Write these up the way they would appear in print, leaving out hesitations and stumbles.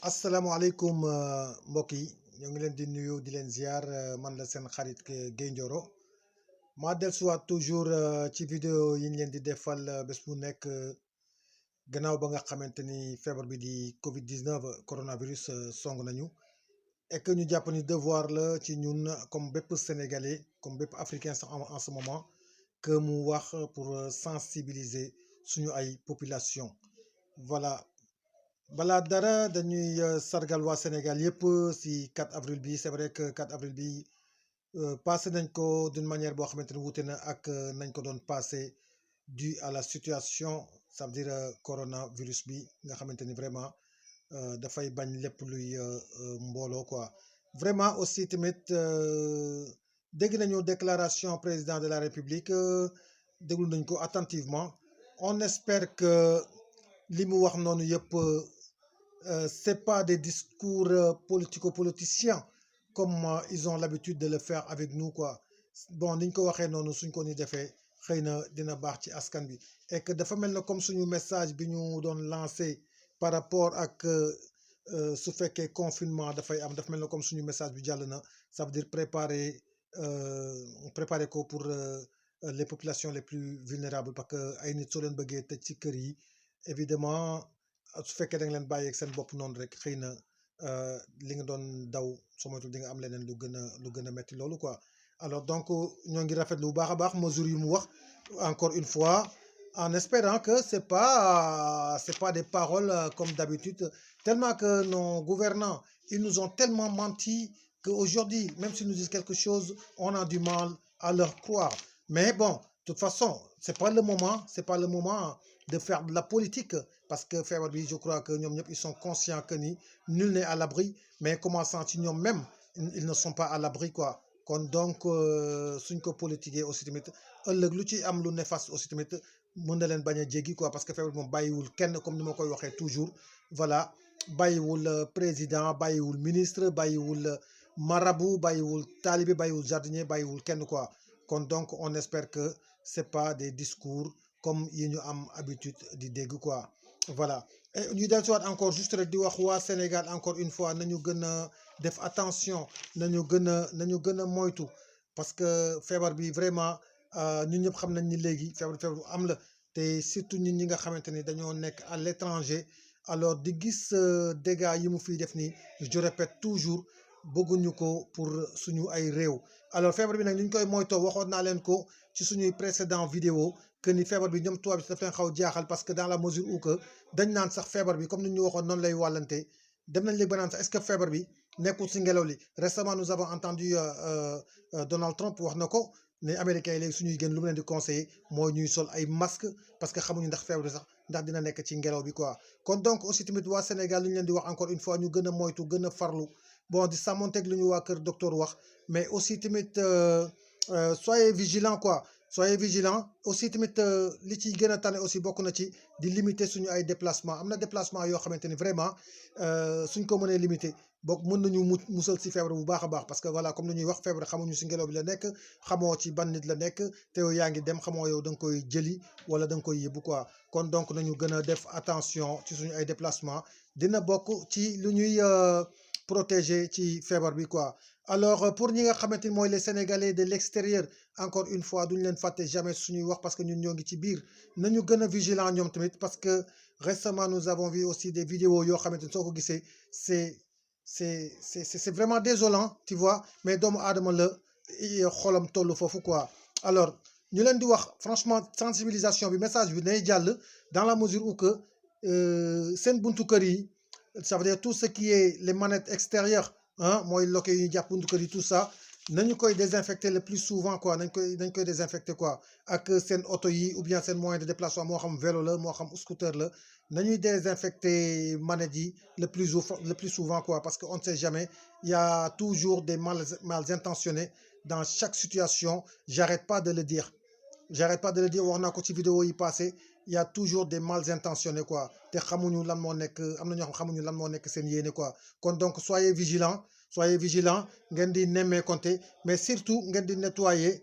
asalaamaaleykum mbokk yi ñoo ngi leen di nuyu di leen ziar man la seen xarit Guèye Ndioro maa dellusiwaat toujours ci vidéo yi ñu leen di defal bés bu nekk gannaaw ba nga xamante ni feebar bi di Covid 19 coronavirus song nañu et que ñu jàpp ni devoir la ci ñun comme bépp sénégalais comme bépp africain sax en ce moment que mu wax pour sensibiliser suñu ay population voilà. Balaa dara dañuy sargal waa Sénégal yëpp si 4 avril bi c'est vrai que 4 avril bi passé nañ ko d'une manière boo xamante ni wuute na ak nañ ko doon passé dû à la situation ça veut dire coronavirus bi nga xamante ni vraiment dafay bañ lépp luy mbooloo quoi. Vraiment aussi tamit dégg nañu déclaration président de la République déglu nañ ko attentivement on espère que li mu wax noonu yëpp. C'est pas des discours politico-politiciens comme ils ont l'habitude de le faire avec nous quoi bon niñ ko waxee noonu suñ ko ni defee xëy na dina baax ci askan bi et que dafa mel na comme suñu message bi ñu doon lancé par rapport ak su fekkee confinement dafay am dafa mel na comme suñu message bi jàll na ça veut dire préparer ko pour les populations les plus vulnérables parce que ay nit soo leen bëggee tëj ci kër yi évidemment su fekkee da nga leen bàyyeeg seen bopp noonu rek xëy na li nga doon daw soo moytuwul di nga am leneen lu gën a metti loolu quoi alors donc ñoo ngi rafetlu bu baax a baax mesures yu mu wax encore une fois en espérant que c'est pas des paroles comme d'habitude tellement que nos gouvernants ils nous ont tellement menti qu'aujourd'hui même s'ils nous disent quelque chose on a du mal à leur croire mais bon de toute façon c'est pas le moment de faire de la politique parce que feebar bi je crois que ñoom ñëpp ils sont conscients que ni nul n'est à l'abri mais commençant ci ñoom même ils ne sont pas à l'abri quoi kon donc suñ ko politiquer aussi tamit ëllëg lu ci am lu néfaste aussi tamit mën na leen bañ a jéggi quoi parce que feebar bi moom bàyyiwul kenn comme ni ma koy waxee toujours voilà bàyyiwul président bàyyiwul ministre bàyyiwul marabout bàyyiwul talibé bàyyiwul jardinier bàyyiwul kenn quoi kon donc on espère que c'est pas des discours comme yi ñu am habitude di dégg quoi voilà et ñu dellusiwaat encore juste rek di wax waa Sénégal encore une fois nañu gën a def attention nañu gën a moytu parce que feebar bi vraiment ñun ñëpp xam nañ ni léegi feebar bu am la te surtout ñun ñi nga xamante ni dañoo nekk à l'étranger alors di gis dégâts yi mu fiy def nii je répète toujours bëgguñu ko pour suñu ay réew alors feebar bi nag ni ñu koy moytoo waxoon naa leen ko ci suñuy précédent vidéo que ni feebar bi ñoom tubaab bi daf leen xaw jaaxal parce que dans la mesure où que dañ naan sax feebar bi comme ni ñu waxoon noonu lay wàllante dem nañ léegi ba naan sax est-ce que feebar bi nekkul si ngelaw li récemment nous avons entendu Donald Trump wax na ko ne américains yi léegi suñuy gën lu mu leen di conseiller mooy ñuy sol ay masques parce que xamuñu ndax feebar bi sax ndax dina nekk ci ngelaw bi quoi kon donc aussi tamit waa Sénégal lu ñu leen di wax encore une fois ñu gën a moytu gën a farlu bon di sàmmonteeg lu ñu waa kër docteur wax mais aussi tamit soyez vigilants quoi soyez vigilants aussi tamit li ci gën a tane aussi bokk na ci di limiter suñu ay déplacement am na déplacement yoo xamante ni vraiment suñ ko mënee limiter bokk mën nañu musal si feebar bu baax a baax parce que voilà comme ni ñuy wax feebar xamuñu si ngelaw bi la nekk xamoo ci ban nit la nekk te yow yaa ngi dem xamoo yow da nga koy jëli wala da nga koy yóbbu quoi kon donc nañu gën a def attention ci suñu ay déplacement dina bokk ci lu ñuy protéger ci feebar bi quoi alors pour ñi nga xamante ni mooy les Sénégalais de l'extérieur encore une fois duñ leen fàtte jamais suñuy wax parce que ñun ñoo ngi ci biir nañu gën a vigilant ñoom tamit parce que récemment nous avons vu aussi des vidéos yoo xamante ni soo ko gisee c'est vraiment désolant tu vois mais doomu aadama la xolam toll foofu quoi alors ñu leen di wax franchement sensibilisation bi message bi nay jàll dans la mesure où que seen buntu kër yi ça veut dire tout ce qui est les manettes extérieures ah mooy loke yi ñuy jàpp buntu kër yi tout ça nañu koy désinfecter le plus souvent quoi nañ koy désinfecter quoi ak seen oto yi ou bien seen moyen de déplacement moo xam vélo la moo xam scooter la nañuy désinfecter manettes yi le plus souvent quoi parce que on ne sait jamais il y a toujours des mal intentionnés dans chaque situation j'arrête pas de le dire wax naa ko ci vidéo yi passé il y a toujours des mal intentionnés quoi te xamuñu lan moo nekk am na ñoo xam xamuñu lan moo nekk seen yéene quoi kon donc soyez vigilants ngeen di nemmeekonte mais surtout ngeen di nettoyer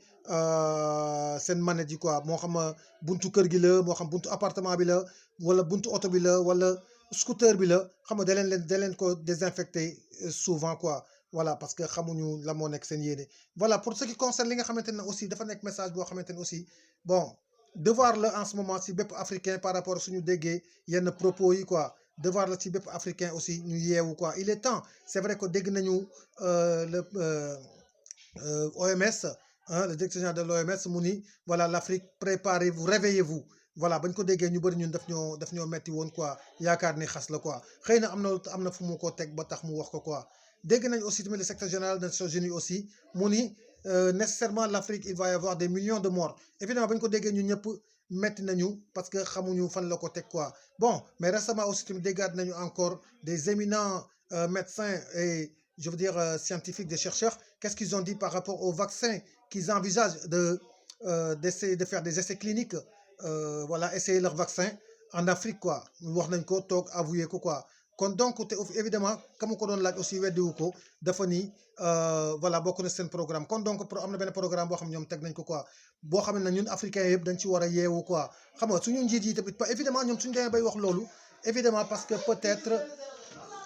seen manette yi quoi moo xam buntu kër gi la moo xam buntu appartement bi la wala buntu oto bi la wala scooter bi la xam nga da leen ko désinfecter souvent quoi voilà parce que xamuñu la moo nekk seen yéene voilà pour ce qui concerne li nga xamante ne aussi dafa nekk message boo xamante ne aussi bon devoir la en ce moment si bépp africain par rapport suñu déggee yenn propos yi quoi devoir la ci bépp africain aussi ñu yeewu quoi il est temps c'est vrai que dégg nañu le OMS hein, le directeur général de l'OMS mu ni voilà l'Afrique préparez-vous réveillez-vous voilà bañ ko déggee ñu bëri ñun daf ñoo metti woon quoi yaakaar ni xas la quoi xëy na am na fu mu ko teg ba tax mu wax ko quoi dégg nañ aussi tamit le secrétaire général des Nations Unies aussi mu ni nécessairement l'Afrique il va y avoir des millions de morts évidemment bañ ko déggee ñun ñëpp metti nañu parce que xamuñu fan la ko teg quoi bon mais récemment aussi tamit déggaat nañu encore des éminents médecins et je veux dire scientifiques des chercheurs qu'est-ce qu'ils ont dit par rapport aux vaccins qu'ils envisagent d'essayer de faire des essais cliniques voilà essayer leur vaccin en Afrique quoi wax nañ ko toog avouer ko quoi kon donc te évidemment ka mu ko doon laaj aussi weddiwu ko dafa ni voilà bokk na seen programme kon donc am na benn programme boo xam ne ñoom teg nañ ko quoi boo xam ne ñun africains yëpp dañ ci war a yeewu quoi xam nga suñu njiit yi tamit évidemment ñoom suñu demee bay wax loolu évidemment parce que peut-être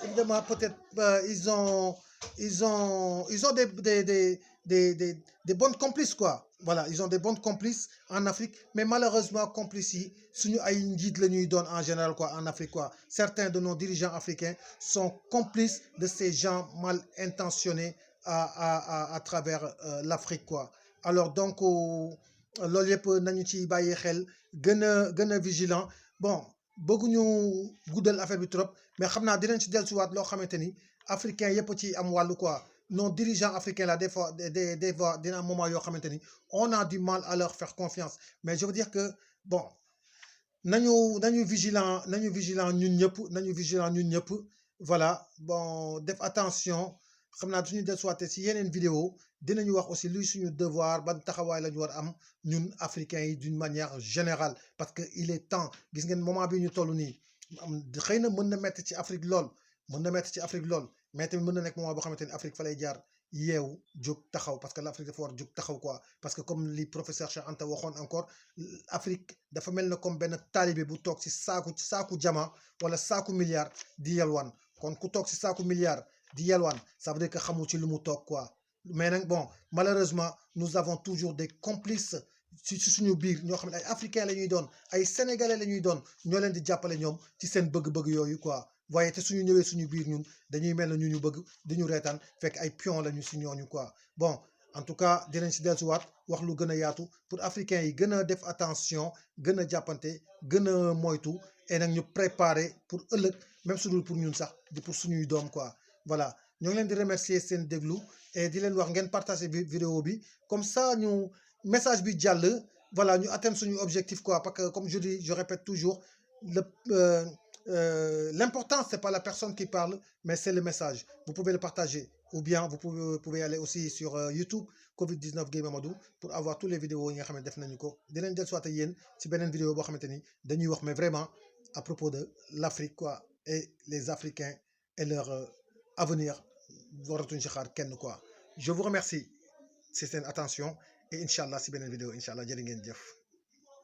évidemment peut-être ils ont des bonnes complices quoi voilà ils ont des bonnes complices en Afrique mais malheureusement complices yi suñu ay njiit la ñuy doon en général quoi en Afrique quoi certains de nos dirigeants africains sont complices de ces gens mal intentionnés à travers l'Afrique quoi alors donc loolu yëpp nañu ci bàyyi xel gën a vigilant bon bëgguñu guddal affaire bi trop mais xam naa dinañ ci dellusiwaat loo xamante ni africain yëpp ci am wàllu quoi nos dirigeants africains là des fois dina am moment yoo xamante ni on a du mal à leur faire confiance mais je veux dire que bon nañu vigilant ñun ñëpp voilà bon def attention xam naa suñu dellusiwaatee si yeneen vidéo dinañu wax aussi luy suñu devoir ban taxawaay la ñu war am ñun africains yi d'une manière générale parce que il est temps gis ngeen moment bi ñu toll nii xëy na mën na métti ci Afrique lool mais tamit mën na nekk moment boo xamante ni Afrique fa lay jaar yeewu jóg taxaw parce que l'Afrique dafa war jóg taxaw quoi parce que comme li professeur Cheikh Anta waxoon encore Afrique dafa mel na comme benn taalibe bu toog ci saaku jama wala saaku milliard di yelwaan kon ku toog ci saaku milliard di yelwaan ça veut dire que xamul ci lu mu toog quoi mais nag bon malheureusement nous avons toujours des complices ci suñu biir ñoo xam ne ay africains la ñuy doon ay sénégalais la ñuy doon ñoo leen di jàppale ñoom ci seen bëgg-bëgg yooyu quoi waaye te suñu ñëwee suñu biir ñun dañuy mel na ñu bëgg di ñu reetaan fekk ay pion lañu si ñooñu quoi bon en tout cas dinañ si dellusiwaat wax lu gën a yaatu pour africains yi gën a def attention gën a jàppante gën a moytu et nag ñu préparer pour ëllëg même su dul pour ñun sax di pour suñuy doom quoi voilà ñoo ngi leen di remercier seen déglu et di leen wax ngeen partager vidéo bi comme ça ñu message bi jàll voilà ñu atteindre suñu objectif quoi parce que comme je dis je répète toujours l'important c'est pas la personne qui parle mais c'est le message vous pouvez le partager ou bien vous pouvez aller aussi sur YouTube Covid-19 Gaye Mamadou pour avoir toutes les vidéos yi nga xam ne def nañu ko dinañ del soit yéen ci beneen vidéo boo xamante ni dañuy wax mais vraiment à propos de l'Afrique quoi et les Africains et leur avenir waratuñ ci xaar kenn quoi je vous remercie c'est seen attention et incha allah si beneen vidéo incha allah jërë ngeen jëf